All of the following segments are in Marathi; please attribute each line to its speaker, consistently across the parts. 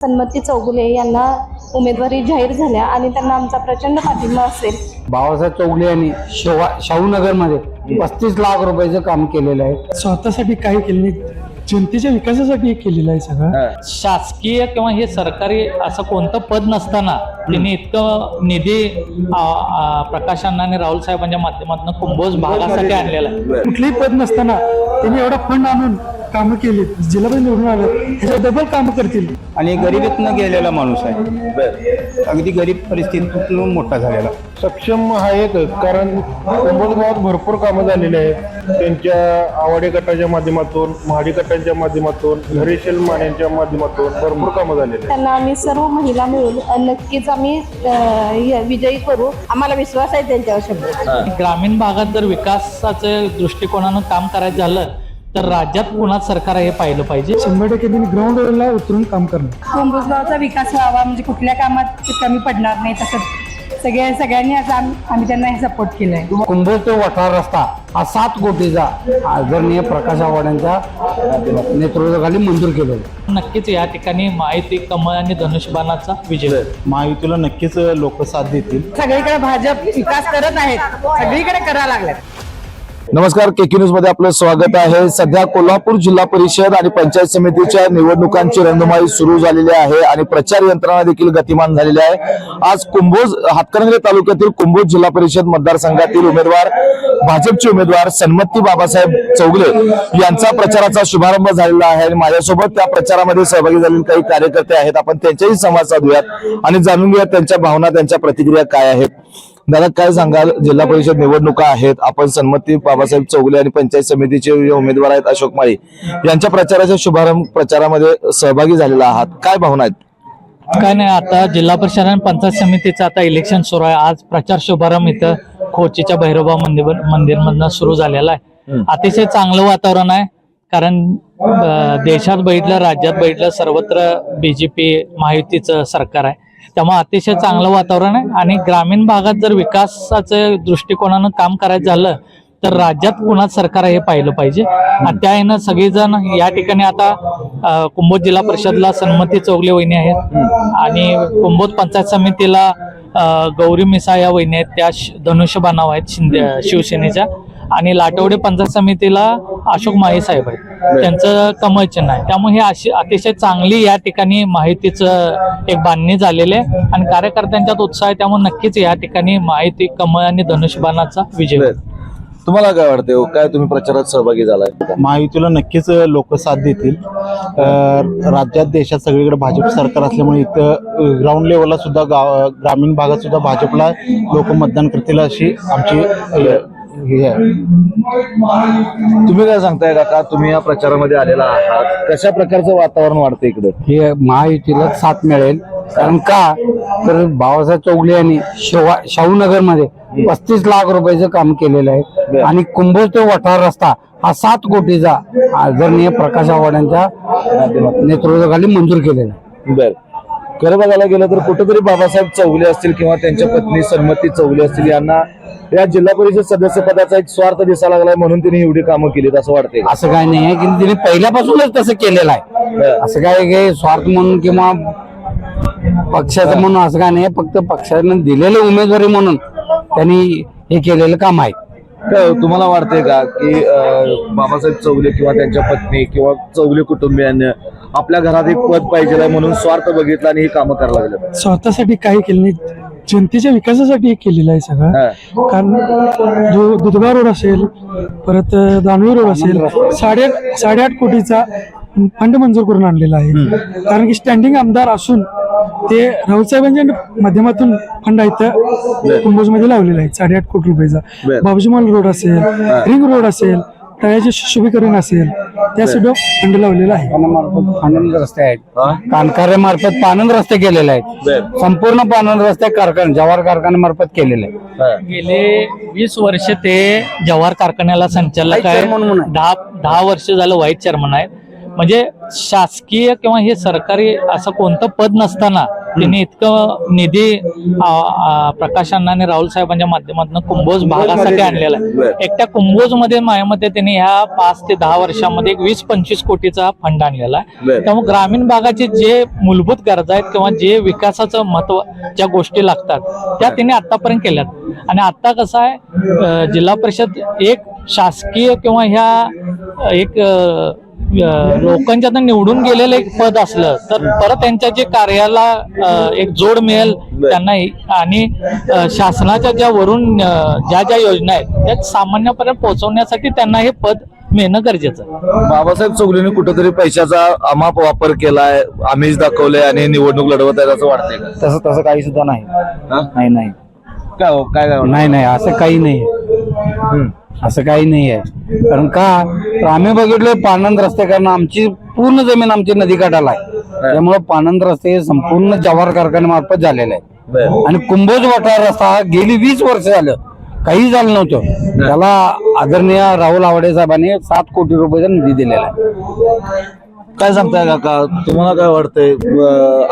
Speaker 1: सन्मती चौगुले यांना उमेदवारी जाहीर झाल्या आणि त्यांना आमचा प्रचंड पाठिंबा असेल।
Speaker 2: बाबासाहेब चौगुले यांनी शाहूनगरमध्ये 35 लाख रुपयाचं काम केलेलं आहे।
Speaker 3: स्वतःसाठी काही केलं नाही, जनतेच्या विकासासाठी केलेलं आहे सगळं।
Speaker 4: शासकीय किंवा हे सरकारी असं कोणतं पद नसताना त्यांनी इतकं निधी प्रकाश अण्णा आणि राहुल साहेबांच्या माध्यमातून कुंभोज भागासाठी आणलेला आहे।
Speaker 3: कुठलेही पद नसताना त्यांनी एवढा फंड आणून कामं केली, जिल्हा पण निवडून आलं ह्याच्या डबल कामं करतील।
Speaker 2: आणि गरिबीतनं गेलेला माणूस आहे, अगदी गरीब परिस्थितीतून मोठा झालेला।
Speaker 5: सक्षम हा एकच, कारण कुंभोज गावात भरपूर कामं झालेली आहेत त्यांच्या आवाडे गटाच्या माध्यमातून, महाडी गटांच्या माध्यमातून, धरेशील मान्यांच्या माध्यमातून भरपूर कामं झालेली आहेत।
Speaker 1: त्यांना आम्ही सर्व महिला मिळून नक्कीच आम्ही विजयी करू, आम्हाला विश्वास आहे त्यांच्यावर शंभर।
Speaker 4: ग्रामीण भागात जर विकासाच्या दृष्टिकोनानं काम करायचं झालं तर राज्यात पुन्हा सरकार हे पाहिलं पाहिजे।
Speaker 3: 100% त्यांनी ग्राउंड लेवलला उतरून काम करणार।
Speaker 6: कुंभोज गावचा विकास व्हावा, म्हणजे कुठल्या कामात कमी पडणार नाही, तसंच सगळ्यांनी असं आम्ही त्यांना हे सपोर्ट केलाय।
Speaker 2: कुंभोज तो वठार रस्ता हा 7 कोटीचा आदरणीय प्रकाश आवाड्यांच्या नेतृत्वाखाली मंजूर केलेला।
Speaker 4: नक्कीच या ठिकाणी माहिती कमळ आणि धनुष्यबाणाचा विजय।
Speaker 5: महायुतीला नक्कीच लोक साथ देतील।
Speaker 6: सगळीकडे भाजप विकास करत आहेत, सगळीकडे करायला लागलेत।
Speaker 7: नमस्कार, केके न्यूज मध्ये आपलं स्वागत आहे। सध्या कोल्हापूर जिल्हा परिषद आणि पंचायत समितीच्या निवडणुकांची रणधुमाळी सुरू झालेली आहे आणि प्रचार यंत्रणा देखील गतिमान झालेली आहे। आज कुंभोज हातकणंगले तालुक्यातील कुंभोज जिल्हा परिषद मतदारसंघातील उमेदवार भाजपचे उमेदवार सन्मती बाबासाहेब चौगुले यांचा प्रचाराचा शुभारंभ झालेला आहे आणि माझ्यासोबत त्या प्रचारामध्ये सहभागी झालेले काही कार्यकर्ते आहेत। आपण त्यांच्याही संवाद साधूयात आणि जाणून घेऊयात त्यांच्या भावना, त्यांच्या प्रतिक्रिया काय आहेत। दादा, काय सांगाल? जिल्हा परिषद निवडणुका आहेत, आपण सन्मती बाबासाहेब चौगुले आणि पंचायत समितीचे उमेदवार आहेत अशोक माळी यांच्या प्रचाराच्या शुभारंभ प्रचारामध्ये सहभागी झालेला आहात, काय भावना आहेत?
Speaker 4: काय नाही, आता जिल्हा परिषद आणि पंचायत समितीचं आता इलेक्शन सुरू आहे। आज प्रचार शुभारंभ इथं खोचीच्या भैरवबा मंदिरमधनं सुरू झालेला आहे। अतिशय चांगलं वातावरण आहे, कारण देशात बघितलं, राज्यात बघितलं, सर्वत्र बीजेपी महायुतीचं सरकार आहे, त्यामुळे अतिशय चांगलं वातावरण आहे। आणि ग्रामीण भागात जर विकासाच्या दृष्टिकोनानं काम करायचं झालं तर राज्यात पुन्हा सरकार हे पाहिलं पाहिजे। आणि त्यानं सगळेजण या ठिकाणी आता कुंभोज जिल्हा परिषदला सन्मती चौगुले वहिनी आहेत आणि कुंभोज पंचायत समितीला गौरी मिसाळ या वहिनी आहेत, त्या धनुष्यबाणाव आहेत शिवसेनेच्या, आणि लाटवडे पंचायत समितीला अशोक माळी साहेब आहेत, त्यांचं कमळ चिन्ह आहे। त्यामुळे हे अशी अतिशय चांगली या ठिकाणी माहितीचं एक बांधणी झालेली आहे आणि कार्यकर्त्यांच्यात उत्साह आहे, त्यामुळे नक्कीच या ठिकाणी माहिती कमळ आणि धनुष्यबाणाचा विजय।
Speaker 7: तुम्हाला काय वाटतं, काय तुम्ही प्रचारात सहभागी झालाय?
Speaker 5: महायुतीला नक्कीच लोक साथ देतील। राज्यात देशात सगळीकडे भाजप सरकार असल्यामुळे इथं ग्राउंड लेवलला सुद्धा ग्रामीण भागात सुद्धा भाजपला लोक मतदान करतील अशी आमची हे आहे।
Speaker 7: तुम्ही काय सांगताय काका, तुम्ही या प्रचारामध्ये आलेला आहात, कशा प्रकारचं वातावरण वाढतं इकडे?
Speaker 2: हे महायुतीला साथ मिळेल, कारण का तर बाबासाहेब चौगुले यांनी शाहूनगरमध्ये 35 लाख रुपयाचं काम केलेलं आहे आणि कुंभोज तो वठार रस्ता हा 7 कोटीचा आदरणीय प्रकाश आवाड्यांच्या नेतृत्वाखाली मंजूर केलेला आहे।
Speaker 7: बर, खरं बघायला गेलं तर कुठेतरी बाबासाहेब चौगुले असतील किंवा त्यांच्या पत्नी सन्मती चौगुले असतील यांना या जिल्हा परिषद सदस्य पदाचा एक स्वार्थ दिसायला लागलाय, म्हणून त्यांनी एवढी कामं केलीत असं वाटतंय?
Speaker 2: असं काय नाही आहे की तिने पहिल्यापासूनच तसं केलेलं आहे। असं काय स्वार्थ म्हणून किंवा पक्षाचं म्हणून असं काय नाही, फक्त पक्षाने दिलेले उमेदवारी म्हणून त्यांनी हे केलेलं काम आहे।
Speaker 7: तुम्हाला वाटतंय का की बाबासाहेब चौगुले किंवा त्यांच्या पत्नी किंवा चौगुले कुटुंबियांनी आपल्या घरात एक पद पाहिजे म्हणून स्वार्थ बघितला आणि ही कामं करायला लागले?
Speaker 3: स्वतःसाठी काही केलं नाही, जनतेच्या विकासासाठी हे केलेलं आहे सगळं। कारण जो दुधगा रोड असेल, परत दानवे रोड असेल, 8.5 कोटीचा फंड मंजूर करून आणलेला आहे। कारण की स्टँडिंग आमदार असून ते राहुल साहेबांच्या माध्यमातून फंड इथं कुंभोज मध्ये लावलेला आहे 8.5 कोटी रुपयाचा। बाबूजीमाल रोड असेल, रिंग रोड असेल, तळ्याचे शुभीकरण असेल, त्यासाठी फंड लावलेला आहे।
Speaker 2: पाणंद रस्ते आहेत, कानकार्यामार्फत पाणंद रस्ते केलेले आहेत, संपूर्ण पाणंद रस्ते जवाहर कारखान्यामार्फत केलेले आहेत।
Speaker 4: गेले 20 वर्ष ते जवाहर कारखान्याला संचालक आहे, 10 वर्ष झालं व्हाईस चेअरमन आहे। म्हणजे शासकीय किंवा हे सरकारी असं कोणतं पद नसताना त्यांनी इतकं निधी प्रकाश अण्णा आणि राहुल साहेबांच्या माध्यमातून कुंभोज भागासाठी आणलेला आहे. एकट्या कुंभोज मध्ये माझ्यामध्ये त्यांनी ह्या 5 ते 10 वर्षामध्ये 20-25 कोटीचा फंड आणलेला आहे. त्यामुळे ग्रामीण भागाचे जे मूलभूत गरजा आहेत किंवा जे विकासाचं महत्व ज्या गोष्टी लागतात त्या त्यांनी आतापर्यंत केल्यात. आणि आता कसं आहे, जिल्हा परिषद एक शासकीय किंवा ह्या एक लोकांच्या निवडून गेलेलं एक पद असलं तर परत त्यांच्या जे कार्याला एक जोड मिळेल त्यांना. आणि शासनाच्या ज्या वरून ज्या योजना आहेत त्या सामान्यपर्यंत पोहोचवण्यासाठी त्यांना हे पद मिळणं गरजेचं आहे.
Speaker 7: बाबासाहेब चौगलेंनी कुठेतरी पैशाचा अमाप वापर केलाय, आमिष दाखवलंय आणि निवडणूक लढवत आहे असं वाटतंय का?
Speaker 2: तसं तसं काही सुद्धा नाही. नाही
Speaker 7: काय हो, काय काय
Speaker 2: नाही असं काही नाही. असं काही नाही आहे. कारण का तर आम्ही बघितलं पाणंद रस्ते, कारण आमची पूर्ण जमीन आमची नदीकाठाला आहे. त्यामुळे पाणंद रस्ते संपूर्ण जवाहर कारखान्यामार्फत झालेले आहे. आणि कुंभोज वाटार रस्ता गेली 20 वर्ष झालं काही झालं नव्हतं. त्याला आदरणीय राहुल आवडे साहेबांनी 7 कोटी रुपयाचा निधी दिलेला आहे.
Speaker 7: काय सांगताय काका, तुम्हाला काय वाटतंय?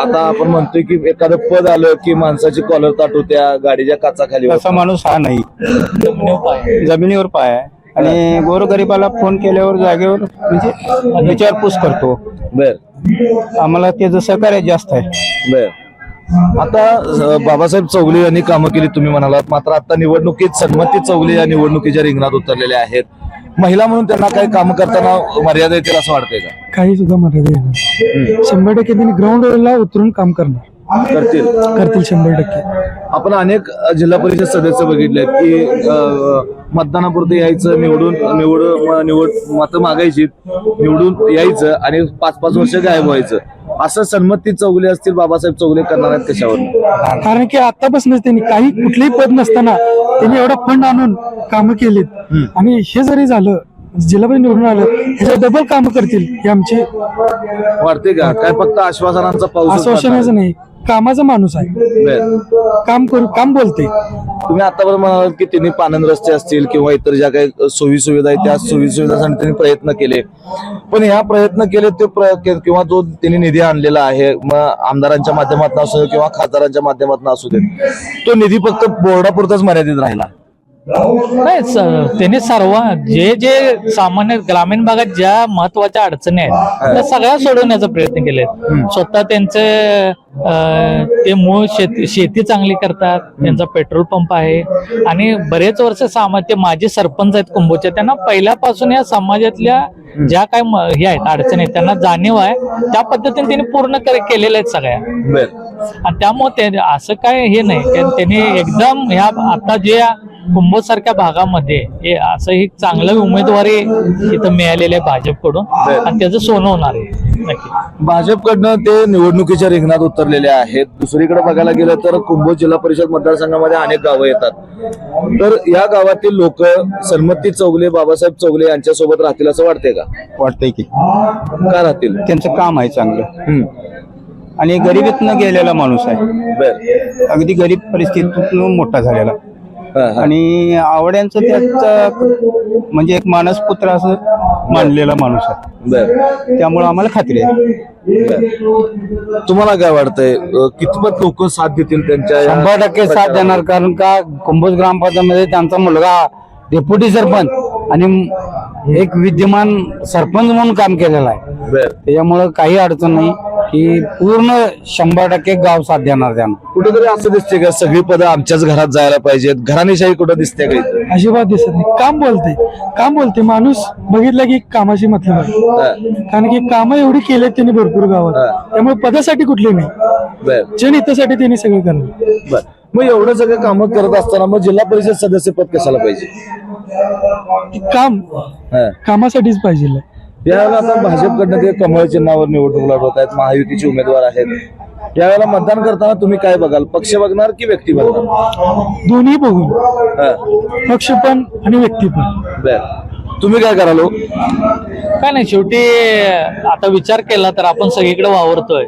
Speaker 7: आता आपण म्हणतोय की एखादं पद आलं की माणसाची कॉलर ताट होत्या, गाडीच्या काचा खाली.
Speaker 2: असा माणूस हा नाही. जमिनीवर पाय आहे आणि गोरगरिबाला फोन केल्यावर जागेवर म्हणजे विचारपूस करतो.
Speaker 7: बर
Speaker 2: आम्हाला त्याचं सहकार्य जास्त आहे.
Speaker 7: बर आता बाबासाहेब चौगले यांनी कामं केली तुम्ही म्हणालात, मात्र आता निवडणुकीत सन्मती चौगले या निवडणुकीच्या रिंगणात उतरलेल्या आहेत. महिला म्हणून त्यांना काही काम करताना मर्यादा येतील असं वाटतंय का?
Speaker 3: काही सुद्धा मर्यादा येणार. 100% त्यांनी ग्राउंड लेवलला उतरून काम करतील. 100%.
Speaker 7: आपण अनेक जिल्हा परिषद सदस्य बघितले की मतदानापुरते यायचं, निवड मतं मागायची, निवडून यायचं आणि 5-5 वर्ष गायब व्हायचं. असं सन्मती चौगले असतील बाबासाहेब चौगले करणार आहेत कशावर?
Speaker 3: कारण की आतापासूनच त्यांनी काही कुठलेही पद नसताना त्यांनी एवढा फंड आणून कामं केलीत. आणि हे जरी झालं, जिल्हा परिषद निवडून आलं, ह्याच्या डबल कामं करतील हे आमचे.
Speaker 7: वाटते का काय फक्त आश्वासनांचा पाऊस?
Speaker 3: आश्वासनाचं नाही, कामाचा माणूस आहे. काम बोलते.
Speaker 7: तुम्ही आतापर्यंत म्हणालात की त्यांनी पाणंद रस्ते असतील किंवा इतर ज्या काही सोयी सुविधा आहेत त्या सोयी सुविधांसाठी त्यांनी प्रयत्न केले, पण ह्या प्रयत्न केले ते किंवा जो त्यांनी निधी आणलेला आहे, मग आमदारांच्या माध्यमातून असू दे किंवा खासदारांच्या माध्यमातून असू दे, तो निधी फक्त बोर्डापुरताच मर्यादित राहिला.
Speaker 4: नाही, त्यांनी सर्व जे सामान्य ग्रामीण भागात ज्या महत्वाच्या अडचणी आहेत त्या सगळ्या सोडवण्याचा प्रयत्न केले. स्वतः त्यांचे ते मूळ शेती चांगली करतात, त्यांचा पेट्रोल पंप आहे आणि बरेच वर्ष ते माजी सरपंच आहेत कुंभोजचे. त्यांना पहिल्यापासून या समाजातल्या ज्या काय हे आहेत अडचणी आहेत त्यांना जाणीव आहे. त्या पद्धतीने त्यांनी पूर्ण केलेल्या आहेत सगळ्या. आणि त्यामुळे असं काय हे नाही, त्यांनी एकदम ह्या आता जे कुंभोज सारख्या भागामध्ये असं एक चांगलं उमेदवारी इथं मिळालेलं आहे भाजपकडून आणि त्याचं सोनं होणार आहे नक्की.
Speaker 7: भाजपकडनं ते निवडणुकीच्या रिंगणात उतरलेले आहेत. दुसरीकडे बघायला गेलं तर कुंभोज जिल्हा परिषद मतदारसंघामध्ये अनेक गावं येतात. तर या गावातील लोक सन्मती चौगले, बाबासाहेब चौगले यांच्यासोबत राहतील असं वाटतंय का?
Speaker 2: वाटतंय की
Speaker 7: का राहतील?
Speaker 2: त्यांचं काम आहे चांगलं आणि गरिबीतनं गेलेला माणूस आहे. अगदी गरीब परिस्थितीतून मोठा झालेला आणि आवड्यांचं त्याच म्हणजे एक मानसपुत्र असं मानलेला माणूस आहे. त्यामुळे आम्हाला खात्री आहे.
Speaker 7: तुम्हाला काय वाटतंय कितपत लोक साथ देतील त्यांच्या?
Speaker 2: 100% साथ देणार. कारण का कुंभोज ग्रामपंचायतमध्ये त्यांचा मुलगा डेप्युटी सरपंच आणि एक विद्यमान सरपंच म्हणून काम केलेलं आहे. त्याच्यामुळं काही अडचण नाही की पूर्ण 100% गाव साथ देणार त्यांना.
Speaker 7: कुठेतरी असं दिसते का सगळी पदं आमच्याच घरात जायला पाहिजेत, घराणेशाही कुठं दिसते का?
Speaker 3: अजिबात दिसत नाही. काम बोलते माणूस बघितलं की कामाशी मतलब आहे. कारण की कामं एवढी केलेत त्यांनी भरपूर गावात, त्यामुळे पदासाठी कुठली नाही, जनहितासाठी त्यांनी सगळे करणार.
Speaker 7: मग एवढं सगळं कामं करत असताना मग जिल्हा परिषद सदस्य पद कशाला पाहिजे?
Speaker 3: कामासाठीच पाहिजे.
Speaker 7: यावेळेला आता भाजपकडनं ते कमळ चिन्हावर निवडणूक लढवत आहेत, महायुतीचे उमेदवार आहेत. यावेळेला मतदान करताना तुम्ही काय बघाल? पक्ष बघणार की व्यक्ती बघणार?
Speaker 3: दोन्ही बघून, पक्ष पण आणि व्यक्ती पण.
Speaker 7: तुम्ही काय कराल?
Speaker 4: काय नाही, शेवटी आता विचार केला तर आपण सगळीकडे वावरतोय.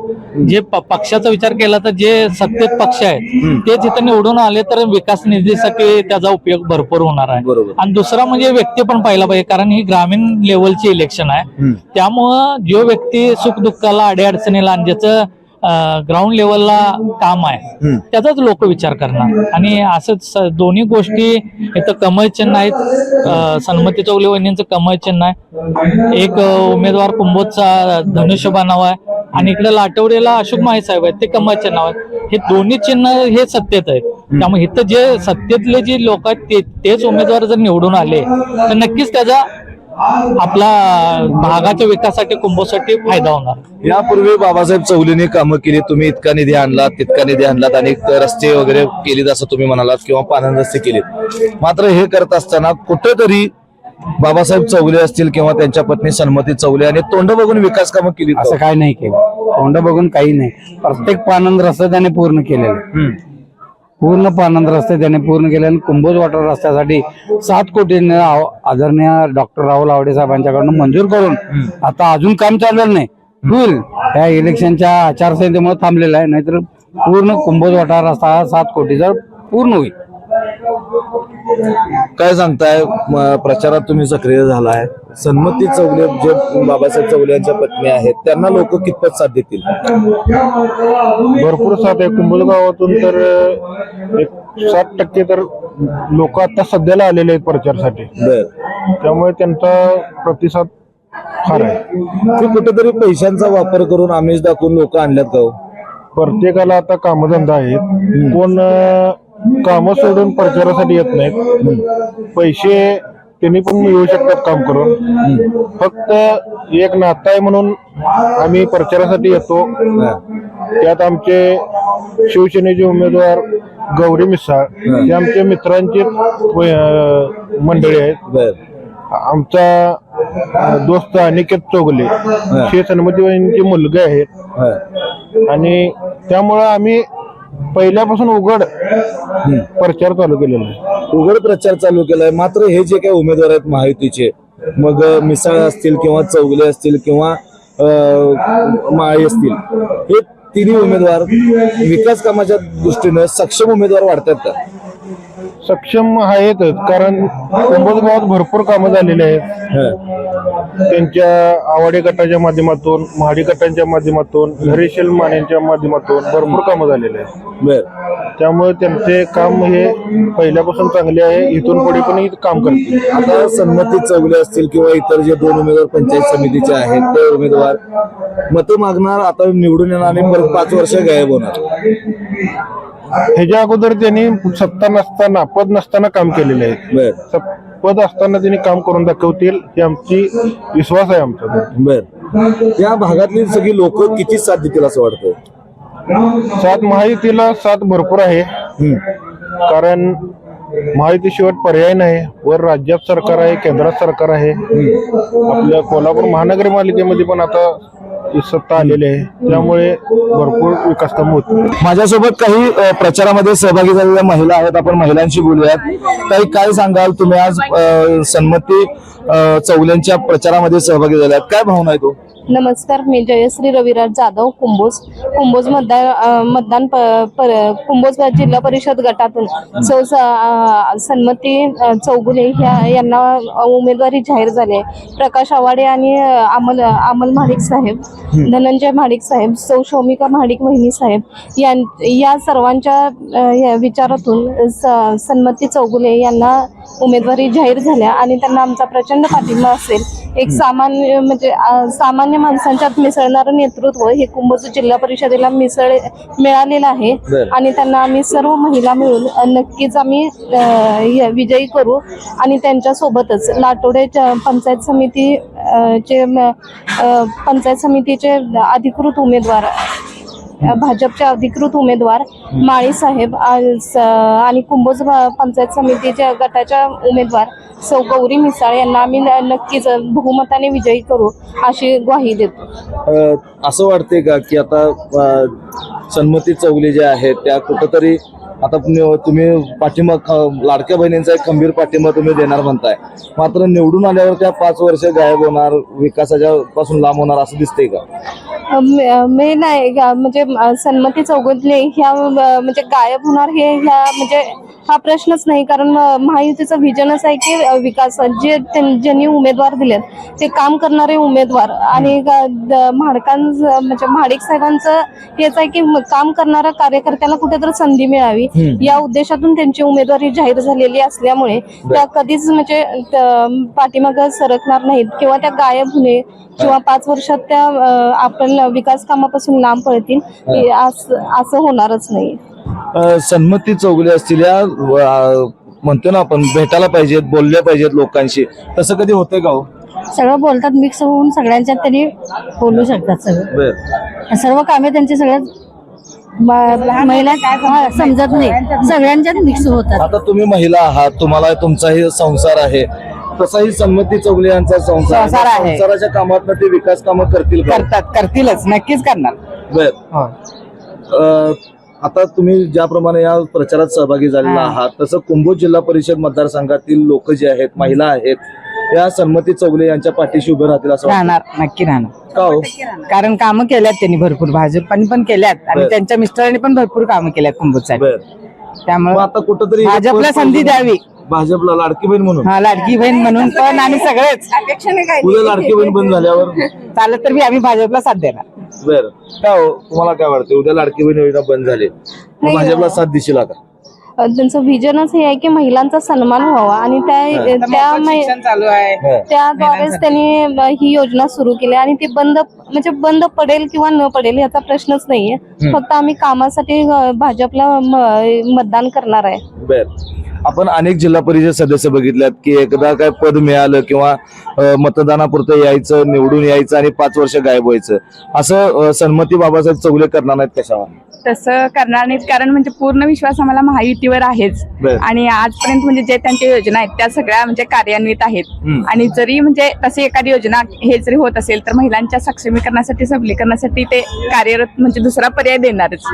Speaker 4: जे पक्षाचा विचार केला तर जे सत्तेत पक्ष आहेत ते जिथे निवडून आले तर विकास निधीसाठी त्याचा उपयोग भरपूर होणार आहे. आणि दुसरा म्हणजे व्यक्ती पण पाहिला पाहिजे, कारण ही ग्रामीण लेवलची इलेक्शन आहे. त्यामुळं जो व्यक्ती सुख दुःखाला अडीअडचणीला आणि ज्याचं ग्राउंड लेवलला काम आहे त्याचाच लोक विचार करणार. आणि असंच दोन्ही गोष्टी इथं कमळ चिन्ह आहेत. सन्मती चौगले वहिनींचं कमळ चिन्ह आहे, एक उमेदवार कुंभोजचा धनुष्यबाण नाव आहे, आणि इकडे लाटवडेला अशोक माळी साहेब आहेत ते कमळ चिन्ह आहे. हे दोन्ही चिन्ह हे सत्तेत आहेत. त्यामुळे इथं जे सत्तेतले जे लोक आहेत तेच उमेदवार जर निवडून आले तर नक्कीच त्याचा आपला भागाच्या विकासासाठी कुंभोसाठी फायदा होणार.
Speaker 7: यापूर्वी बाबासाहेब चौगलेंनी कामं केली, तुम्ही इतका निधी आणलात तितका निधी आणलात आणि रस्ते वगैरे केलीत असं तुम्ही म्हणालात किंवा पानंद रस्ते केलेत. मात्र हे करत असताना कुठेतरी बाबासाहेब चौगले असतील किंवा त्यांच्या पत्नी सन्मती चौगले आणि तोंड बघून विकास कामं केली
Speaker 2: असं काही नाही केलं. तोंड बघून काही नाही. प्रत्येक पानंद रस्ता त्याने पूर्ण केलेला, पूर्ण पानंद रस्ते त्याने पूर्ण केले. आणि कुंभोज वॉटर रस्त्यासाठी 7 कोटीने आदरणीय डॉक्टर राहुल आवडे साहेबांच्याकडून मंजूर करून आता अजून काम चाललेलं नाही. होईल या इलेक्शनच्या आचारसंहितेमुळे थांबलेला आहे, नाहीतर पूर्ण कुंभोज वॉटर रस्ता 7 कोटीचा पूर्ण होईल.
Speaker 7: काय सांगताय, प्रचारात तुम्ही सक्रिय झालाय, सन्मती चौगले जे बाबासाहेब चौगले यांच्या पत्नी आहेत त्यांना लोक कितपत साथ देतील?
Speaker 5: भरपूर साथ आहे. कुंभोज गावातून तर एक 60% तर लोक आता सध्याला आलेले आहेत प्रचारासाठी, त्यामुळे त्यांचा प्रतिसाद फार आहे.
Speaker 7: ते कुठेतरी पैशांचा वापर करून आमिष दाखवून लोक आणल्यात का?
Speaker 5: प्रत्येकाला आता कामधंदा आहेत, कोण कामं सोडून प्रचारासाठी येत नाहीत. पैसे त्यांनी पण मिळवू शकतात काम करून. फक्त एक नातं आहे म्हणून आम्ही प्रचारासाठी येतो. त्यात आमचे शिवसेनेचे उमेदवार गौरी मिसाळ ते आमच्या मित्रांची मंडळी आहेत. आमचा दोस्त अनिकेत चौगले हे सन्मती वहिनींचे मुलगे आहेत. आणि त्यामुळं आम्ही पहिल्यापासून उघड प्रचार चालू केलेला आहे.
Speaker 7: उघड प्रचार चालू केलाय. मात्र हे जे काही उमेदवार आहेत महायुतीचे, मग मिसाळ असतील किंवा चौगले असतील किंवा माळी असतील, हे तिन्ही उमेदवार विकास कामाच्या दृष्टीने सक्षम उमेदवार वाटतात का?
Speaker 5: सक्षम आहेतच, कारण कुंभोज गावात भरपूर कामं झालेली आहेत. त्यांच्या आवाडे गटाच्या माध्यमातून, महाडी गटांच्या माध्यमातून, हरीशेल मानेंच्या माध्यमातून भरपूर कामं झालेली आहेत. त्यामुळे त्यांचे काम हे पहिल्यापासून चांगले आहे. इथून पुढे पण काम करतील.
Speaker 7: आता सन्मती चौगले असतील किंवा इतर जे 2 उमेदवार पंचायत समितीचे आहेत ते उमेदवार मतं मागणार, आता निवडून येणार आणि परत 5 वर्ष गायब होणार.
Speaker 5: ह्याच्या अगोदर त्यांनी सत्ता नसताना, पद नसताना काम केलेले आहे. पद असताना त्यांनी काम करून दाखवतील ही आमची विश्वास आहे आमचा.
Speaker 7: या भागातली सगळी लोक किती साथ देतील असं वाटतं?
Speaker 5: साथ महायुतीला साथ भरपूर आहे, कारण महायुती शेवट पर्याय नाही. वर राज्यात सरकार आहे, केंद्रात सरकार आहे. आपल्या कोल्हापूर महानगरपालिकेमध्ये पण आता सत्ता आलेली आहे, त्यामुळे भरपूर विकास कामं होतील.
Speaker 7: माझ्यासोबत काही प्रचारामध्ये सहभागी झालेल्या महिला आहेत, आपण महिलांशी बोलूयात. काही काय सांगाल, तुम्ही आज सन्मती चौगलेंच्या प्रचारामध्ये सहभागी झाल्यात, काय भावना आहे तो?
Speaker 1: नमस्कार, मी जयश्री रविराज जाधव, कुंभोज मतदान कुंभोज जिल्हा परिषद गटातून सन्मती चौगुले यांना उमेदवारी जाहीर झाली आहे. प्रकाश आवाडे आणि अमल महाडिक साहेब, धनंजय महाडिक साहेब, शौमिका महाडिक वहिनी साहेब या सर्वांच्या विचारातून सन्मती चौगुले यांना उमेदवारी जाहीर झाल्या आणि त्यांना आमचा प्रचंड पाठिंबा असेल. एक सामान्य माणसांच्यात मिसळणारं नेतृत्व हे कुंभोज जिल्हा परिषदेला मिळालेलं आहे आणि त्यांना आम्ही सर्व महिला मिळून नक्कीच आम्ही विजयी करू. आणि त्यांच्या सोबतच लाटोडे पंचायत समितीचे अधिकृत उमेदवार, भाजपचे अधिकृत उमेदवार माळी साहेब आणि कुंभोज पंचायत समितीच्या गटाच्या उमेदवार सौ गौरी मिसाळ यांना आम्ही नक्कीच बहुमताने विजयी करू अशी ग्वाही देतो.
Speaker 7: असं वाटते का की आता सन्मती चौगले जे आहेत त्या कुठंतरी आता तुम्ही पाठिंबा लाडक्या बहिणींचा एक खंबीर पाठिंबा तुम्ही देणार म्हणताय, मात्र निवडून आल्यावर त्या 5 वर्ष गायब होणार, विकासाच्या पासून लांब होणार असं दिसतंय का?
Speaker 1: मी नाही म्हणजे सन्मती चौगुले ह्या म्हणजे गायब होणार हे ह्या म्हणजे हा प्रश्नच नाही. कारण महायुतीचं व्हिजनच आहे की विकास ज्यांनी उमेदवार दिलेत ते काम करणारे उमेदवार आणि म्हणजे महाडिक साहेबांचं हेच आहे की काम करणाऱ्या कार्यकर्त्यांना कुठेतरी संधी मिळावी या उद्देशातून त्यांची उमेदवारी जाहीर झालेली असल्यामुळे त्या कधीच म्हणजे पाठीमागं सरकणार नाहीत किंवा त्या गायब होणे किंवा 5 वर्षात त्या आपण विकास कामापासून लांब पळतील असं होणारच नाही.
Speaker 7: सन्मती चौगुले असतील या म्हणतो ना आपण भेटायला पाहिजेत, बोलले पाहिजेत लोकांशी, तसं कधी होतंय का हो?
Speaker 6: सगळं बोलतात, मिक्स होऊन सगळ्यांच्यात त्यांनी बोलू शकतात. सगळं सर्व कामे त्यांची सगळ्यात महिला समजत नाही, सगळ्यांच्यात मिक्स होतात.
Speaker 7: आता तुम्ही महिला आहात, तुम्हाला तुमचाही संसार आहे, तसाही सन्मती चौगुले यांचा संसार आहे. संसाराच्या कामात ते विकास कामं करतील का?
Speaker 2: करतीलच, नक्कीच करणार.
Speaker 7: बर, आता तुम्ही ज्याप्रमाणे या प्रचारात सहभागी झालेला आहात तसं कुंभोज जिल्हा परिषद मतदारसंघातील लोक जे आहेत, महिला आहेत, या सन्मती चौगुले यांच्या पाठीशी उभे राहतील असं
Speaker 2: राहणार, नक्की राहणार.
Speaker 7: का हो?
Speaker 2: कारण कामं केल्यात त्यांनी भरपूर, भाजपाने पण केल्यात आणि त्यांच्या मिस्टरांनी पण भरपूर कामं केल्यात कुंभोजसाठी. त्यामुळे
Speaker 7: आता कुठंतरी
Speaker 2: भाजपला संधी द्यावी,
Speaker 7: भाजपला लाडकी बहीण म्हणून,
Speaker 2: लाडकी बहीण म्हणून पण आणि सगळेच
Speaker 7: उद्या लाडकी बहीण बंद झाल्यावर
Speaker 2: चालत तर आम्ही भाजपला साथ देणार.
Speaker 7: बर, काय हो तुम्हाला काय वाटतं, उद्या लाडकी बहीण योजना बंद झाली भाजपला साथ दिशील का?
Speaker 1: त्यांचं व्हिजनच हे आहे की महिलांचा सन्मान व्हावा आणि
Speaker 2: चालू आहे,
Speaker 1: त्याद्वारेच त्यांनी ही योजना सुरू केली आणि ती बंद पडेल किंवा न पडेल याचा प्रश्नच नाहीये. फक्त आम्ही कामासाठी भाजपला मतदान करणार आहे.
Speaker 7: बर, आपण अनेक जिल्हा परिषद सदस्य बघितल्यात की एकदा काय पद मिळालं किंवा मतदानापुरतं यायचं, निवडून यायचं आणि 5 वर्ष गायब व्हायचं, असं सन्मती बाबासाहेब चौगुले करणार नाहीत कशावर?
Speaker 8: तसं करणार नाहीत, कारण म्हणजे पूर्ण विश्वास आम्हाला महायुतीवर आहेच आणि आजपर्यंत म्हणजे जे त्यांच्या योजना आहेत त्या सगळ्या म्हणजे कार्यान्वित आहेत. आणि जरी म्हणजे तशी एखादी योजना हे जरी होत असेल तर महिलांच्या सक्षमीकरणासाठी, सबलीकरणासाठी ते कार्यरत म्हणजे दुसरा पर्याय देणारच.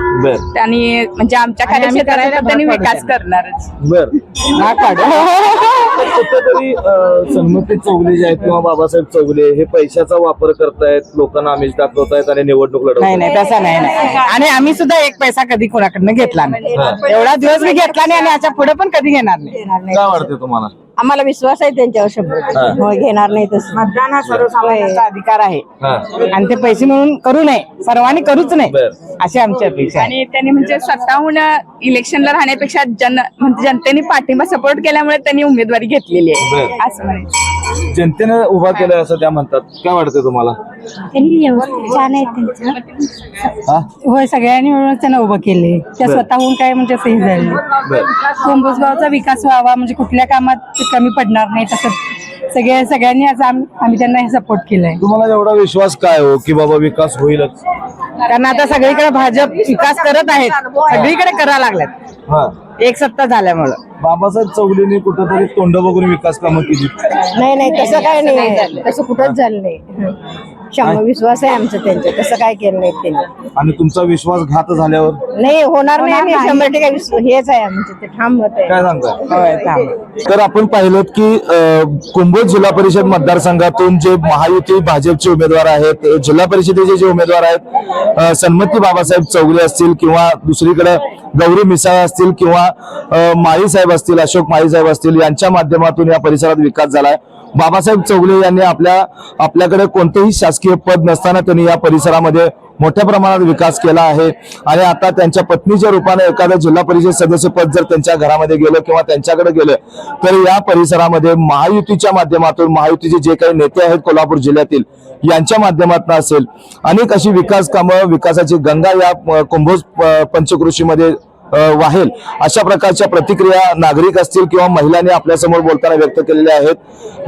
Speaker 8: आणि म्हणजे आमच्या कार्यक्षेत्रात त्यांनी विकास करणारच.
Speaker 7: बर, कुठेतरी सन्मती चौगुले जे आहेत किंवा बाबासाहेब चौगुले हे पैशाचा वापर करतायत, लोकांना आमिष दाखवतायत आणि निवडणूक लढवतायत.
Speaker 2: नाही तसा नाही. आणि आम्ही सुद्धा एक पैसा कधी कोणाकडनं घेतला नाही, एवढा दिवस मी घेतला नाही आणि याच्या पुढे पण कधी घेणार नाही.
Speaker 7: काय वाटतं तुम्हाला?
Speaker 6: आम्हाला विश्वास आहे त्यांच्यावर 100% घेणार नाही. तसं मतदान हा सर्वसामान्यांचा
Speaker 2: अधिकार आहे आणि ते पैसे मिळून करू नये, सर्वांनी करूच नाही अशी आमची अपेक्षा आहे.
Speaker 8: आणि त्यांनी म्हणजे स्वतःहून इलेक्शनला राहण्यापेक्षा म्हणजे जनतेने पाठिंबा सपोर्ट केल्यामुळे त्यांनी उमेदवारी घेतलेली आहे असं म्हणायचं.
Speaker 7: जनतेनं उभा केलाय असं त्या म्हणतात, काय वाटतं तुम्हाला?
Speaker 6: त्यांनी छान आहे त्यांचं. होय, सगळ्यांनी मिळून त्यांना उभं केले, त्या स्वतःहून काय म्हणजे सही झाली. कुंभोजगावचा विकास व्हावा म्हणजे कुठल्या कामात कमी पडणार नाही तसं सगळ्यांनी आज आम्ही त्यांना हे सपोर्ट केलाय.
Speaker 7: तुम्हाला एवढा विश्वास काय हो की बाबा विकास होईलच?
Speaker 2: कारण आता सगळीकडे भाजप विकास करत आहेत, सगळीकडे करायला लागल्यात एक सत्ता झाल्यामुळं.
Speaker 7: बाबासाहेब चौगुलेंनी कुठेतरी तोंड बघून विकास कामं केली?
Speaker 6: नाही तसं काय नाही, तसं कुठंच झालं नाही. विश्वास आहे आमचा त्यांच्या, तसं काय केलं नाही त्यांनी.
Speaker 7: आणि तुंचा विश्वासघात झाल्यावर
Speaker 6: नाही होणार नाही. आम्ही 100% हेच आहे आमचं, ते ठाम मत आहे.
Speaker 7: काय सांगता? तर आपण पाहिलं की कुंभोज जिल्हा परिषद मतदारसंघातून जे महायुती भाजपचे उमेदवार आहेत, जिल्हा परिषदेचे जे उमेदवार आहेत, सन्मती बाबासाहेब चौगुले असतील किंवा दुसरीकडे गौरी मिसाळ असतील किंवा माळी साहेब असतील, अशोक माळी साहेब असतील, यांच्या माध्यमातून या परिसरात विकास झालाय. बाबासाहेब चौगुले यांनी आपल्याकडे कोणतेही शासकीय पद नसताना त्यांनी या परिसरामध्ये मोठ्या प्रमाणात विकास केला आहे. आणि आता त्यांच्या पत्नीच्या रूपाने एखादं जिल्हा परिषद सदस्य पद जर त्यांच्या घरामध्ये गेलं किंवा त्यांच्याकडे गेलं तर या परिसरामध्ये महायुतीच्या माध्यमातून, महायुतीचे जे काही नेते आहेत कोल्हापूर जिल्ह्यातील, यांच्या माध्यमातून असेल अनेक अशी विकास कामं, विकासाची गंगा या कुंभोज पंचकृषीमध्ये वाहेल, अशा प्रकारच्या प्रतिक्रिया नागरिक असतील किंवा महिलांनी आपल्या समोर बोलताना व्यक्त केलेल्या आहेत.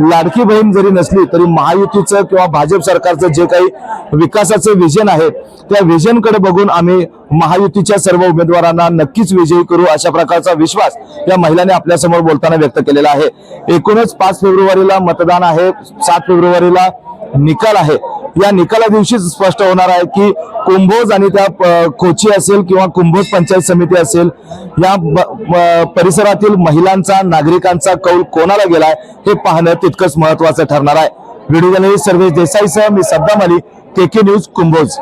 Speaker 7: लाडकी बहीण जरी नसली तरी महायुतीचं किंवा भाजप सरकारचं जे काही विकासाचं विजन आहे त्या विजनकडे बघून आम्ही महायुतीच्या सर्व उमेदवारांना नक्कीच विजयी करू, अशा प्रकारचा विश्वास या महिलांनी आपल्या समोर बोलताना व्यक्त केलेला आहे. एकूणच 5 फेब्रुवारीला मतदान आहे, 7 फेब्रुवारीला निकाल आहे. या निकाला दिवशीच स्पष्ट होणार आहे की कुंभोज आणि त्या खोची असेल किंवा कुंभोज पंचायत समिती असेल या परिसरातील महिलांचा नागरिकांचा कौल कोणाला गेलाय हे पाहणं तितकंच महत्वाचं ठरणार आहे. व्हिडिओ जर्नलिस्ट सर्वेश देसाईसह मी सद्दाम अली, केके न्यूज कुंभोज.